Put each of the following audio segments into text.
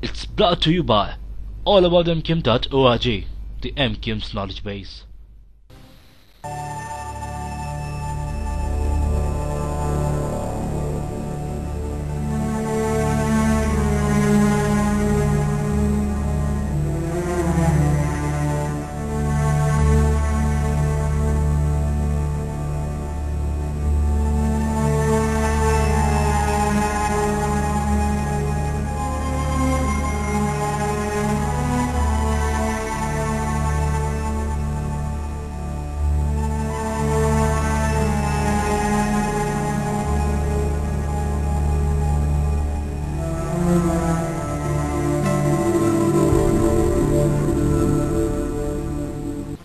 It's brought to you by allaboutmkim.org, the MKIM's knowledge base.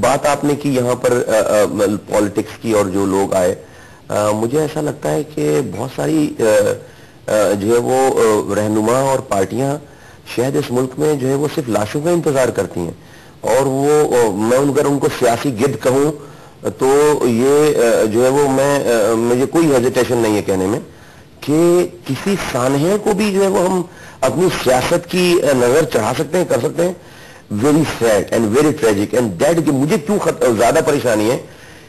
بات آپ نے کی یہاں پر پالیٹکس کی اور جو لوگ آئے, مجھے ایسا لگتا ہے کہ بہت ساری جو ہے وہ رہنما اور پارٹیاں شاید اس ملک میں جو ہے وہ صرف لاشوں کا انتظار کرتی ہیں, اور وہ میں اگر ان کو سیاسی گد کہوں تو یہ جو ہے وہ مجھے کوئی ہیزیٹیشن نہیں ہے کہنے میں کہ کسی سانحے کو بھی جو ہے وہ ہم اپنی سیاست کی نظر چڑھا سکتے ہیں, کر سکتے ہیں. Very sad and very tragic and that کہ مجھے کیوں زیادہ پریشانی ہے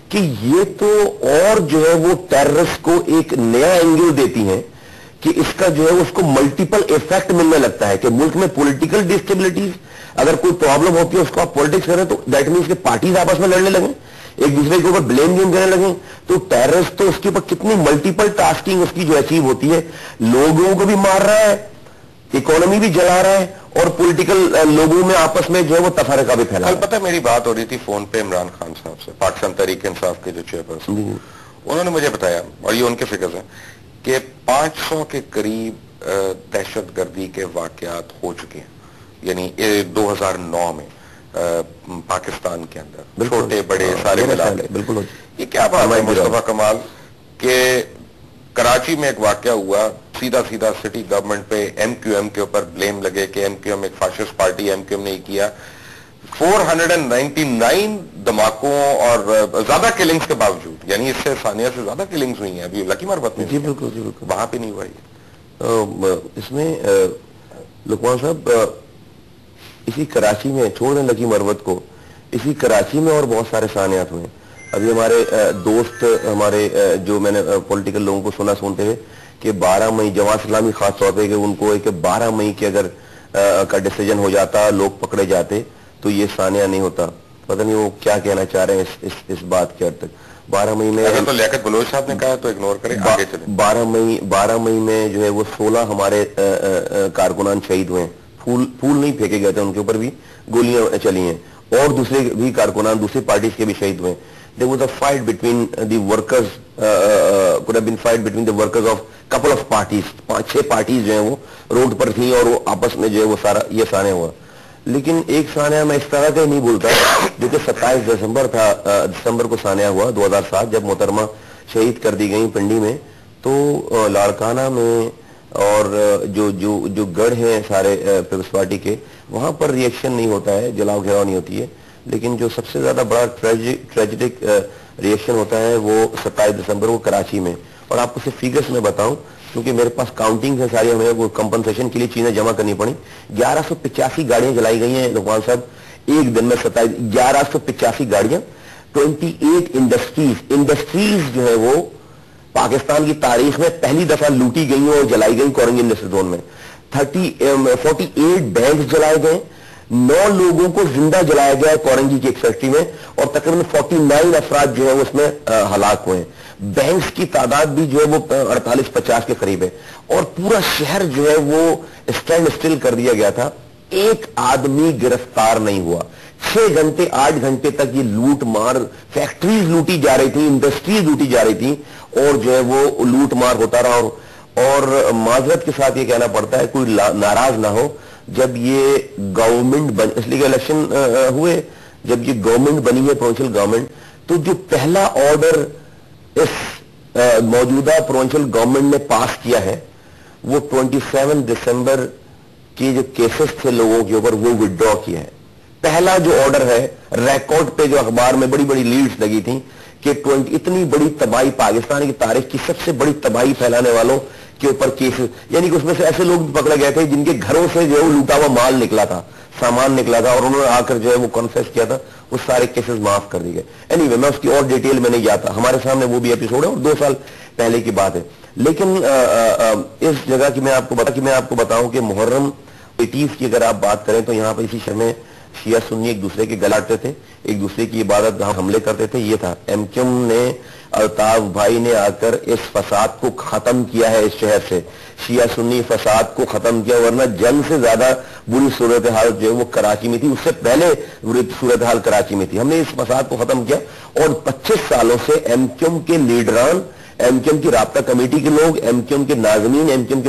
کہ یہ تو اور جو ہے وہ ٹیررسٹ کو ایک نیا اینگل دیتی ہیں کہ اس کا جو ہے اس کو ملٹیپل ایفیکٹ ملنے لگتا ہے کہ ملک میں پولیٹیکل ڈسٹیبلٹیز, اگر کوئی پرابلم ہوتی ہے اس کو آپ پالیٹکس کریں تو دیٹ مینس کہ پارٹیز آپس میں لڑنے لگیں, ایک دوسرے کے اوپر بلیم گیم کرنے لگیں, تو ٹیررسٹ تو اس کے اوپر کتنی ملٹیپل ٹاسکنگ اس کی جو اچیو ہوتی ہے, لوگوں کو بھی مار رہا ہے, اکانومی بھی جلا رہا ہے, اور پولیٹیکل لوگوں میں آپس میں جو ہے وہ تفرقہ بھی پھیلا. کل پتہ میری بات ہو رہی تھی فون پہ عمران خان صاحب سے, پاکستان تحریک انصاف کے جو چیئرپرسن, انہوں نے مجھے بتایا, اور یہ ان کے فگرز ہیں, کہ 500 کے قریب دہشت گردی کے واقعات ہو چکے ہیں, یعنی 2009 میں پاکستان کے اندر, چھوٹے بڑے سارے ملا کے. بالکل. یہ کیا بات ہے مصطفیٰ کمال کہ کراچی میں ایک واقعہ ہوا, سیدھا سیدھا سٹی گورنمنٹ پہ ایم کیو ایم کے اوپر بلیم لگے کہ ایم کیو ایم ایک fascist party, M Q M نے کیا. 499 دھماکوں اور زیادہ کلنگز کے باوجود, یعنی اس سے ثانیہ سے زیادہ کلنگز ہوئی ہیں ابھی لکی مربت میں. جی بالکل, جی بالکل. وہاں پہ نہیں ہوا یہ. اس میں لقمان صاحب اسی کراچی میں, چھوڑ دیں لکی مربت کو, اسی کراچی میں اور بہت سارے ثانیات ہوئے. ابھی ہمارے دوست, ہمارے جو میں نے پولیٹیکل لوگوں کو سنتے ہوئے کہ 12 مئی جماعت اسلامی خاص طور پہ کہ ان کو کہ 12 مئی کے اگر کا ڈیسیجن ہو جاتا, لوگ پکڑے جاتے تو یہ ثانیہ نہیں ہوتا. پتہ نہیں وہ کیا کہنا چاہ رہے ہیں اس بات کے حد تک. 12 مئی میں تو لیاقت بلوچ صاحب نے کہا تو اگنور کریں, آگے چلیں. 12 مئی میں جو ہے وہ 16 ہمارے کارکنان شہید ہوئے ہیں. پھول نہیں پھینکے گئے تھے, ان کے اوپر بھی گولیاں چلی ہیں, اور دوسرے بھی کارکنان دوسری پارٹیز کے بھی شہید ہوئے ہیں. There was a fight between the workers, could have been fight between the workers of couple of parties. 5-6 parties جو ہیں وہ روڈ پر تھیں اور وہ آپس میں جو ہے وہ سارا یہ سانحہ ہوا. لیکن ایک سانحہ میں اس طرح کا نہیں بولتا جو کہ 27 دسمبر تھا, دسمبر کو سانحہ ہوا 2007 جب محترمہ شہید کر دی گئی پنڈی میں. تو لاڑکانہ میں اور جو گڑھ ہیں سارے پیپلز پارٹی کے, وہاں پر ریئیکشن نہیں ہوتا ہے, جلاؤ گھیراؤ نہیں ہوتی ہے. لیکن جو سب سے زیادہ بڑا ٹریجڈک ریئیکشن ہوتا ہے وہ 27 دسمبر کو کراچی میں. اور آپ کو صرف فیگرز میں بتاؤں کیونکہ میرے پاس کاؤنٹنگ ہے ساری, ہمیں وہ کمپنسیشن کے لیے چیزیں جمع کرنی پڑی. 1185 گاڑیاں جلائی گئی ہیں لقمان صاحب ایک دن میں. 1185 گاڑیاں. 28 انڈسٹریز جو ہے وہ پاکستان کی تاریخ میں پہلی دفعہ لوٹی گئی اور جلائی گئی کورنگی انڈسٹری زون میں. 48 بینکس جلائے گئے, 9 لوگوں کو زندہ جلایا گیا ہے کورنگی کی ایک فیکٹری میں, اور تقریباً 49 افراد جو ہے اس میں ہلاک ہوئے ہیں. بینکس کی تعداد بھی جو ہے وہ 48-50 کے قریب ہے, اور پورا شہر جو ہے وہ اسٹینڈ اسٹل کر دیا گیا تھا. ایک آدمی گرفتار نہیں ہوا. 6 گھنٹے 8 گھنٹے تک یہ لوٹ مار, فیکٹریز لوٹی جا رہی تھی, انڈسٹریز لوٹی جا رہی تھی, اور جو ہے وہ لوٹ مار ہوتا رہا. اور معذرت کے ساتھ یہ کہنا پڑتا ہے کوئی ناراض نہ ہو, جب یہ گورنمنٹ اس لیے کہ الیکشن ہوئے, جب یہ گورنمنٹ بنی ہے پروونشل گورنمنٹ, تو جو پہلا آرڈر اس موجودہ پروونشل گورنمنٹ نے پاس کیا ہے وہ 27 دسمبر کی جو کیسز تھے لوگوں کے اوپر وہ وڈرا کیا ہے. پہلا جو آرڈر ہے, ریکارڈ پہ جو اخبار میں بڑی بڑی لیڈز لگی تھیں کہ اتنی بڑی تباہی, پاکستان کی تاریخ کی سب سے بڑی تباہی پھیلانے والوں کے اوپر کیسز, یعنی کہ اس میں سے ایسے لوگ پکڑے گئے تھے جن کے گھروں سے جو ہے وہ لوٹا ہوا مال نکلا تھا, سامان نکلا تھا, اور انہوں نے آ کر جو ہے وہ کنفیس کیا تھا, وہ سارے کیسز معاف کر دی گئے. اینی وے میں اس کی اور ڈیٹیل میں نہیں جاتا, ہمارے سامنے وہ بھی ایپیسوڈ ہے اور 2 سال پہلے کی بات ہے. لیکن اس جگہ کی میں آپ کو بتاؤں کہ محرم 80 کی اگر آپ بات کریں تو یہاں پر اسی شہر میں شیعہ سنی ایک دوسرے کے گلاٹتے تھے, ایک دوسرے کی عبادت گاہ حملے کرتے تھے. یہ تھا ایم کیو ایم نے, الطاف بھائی نے آ کر اس فساد کو ختم کیا ہے. اس شہر سے شیعہ سنی فساد کو ختم کیا, ورنہ جنگ سے زیادہ بری صورتحال جو ہے وہ کراچی میں تھی, اس سے پہلے بری صورتحال کراچی میں تھی. ہم نے اس فساد کو ختم کیا, اور 25 سالوں سے ایم کیو ایم کے لیڈران, ایم کیو ایم کی رابطہ کمیٹی کے لوگ, ایم کیو ایم کے ناظمین, ایم کیو ایم کے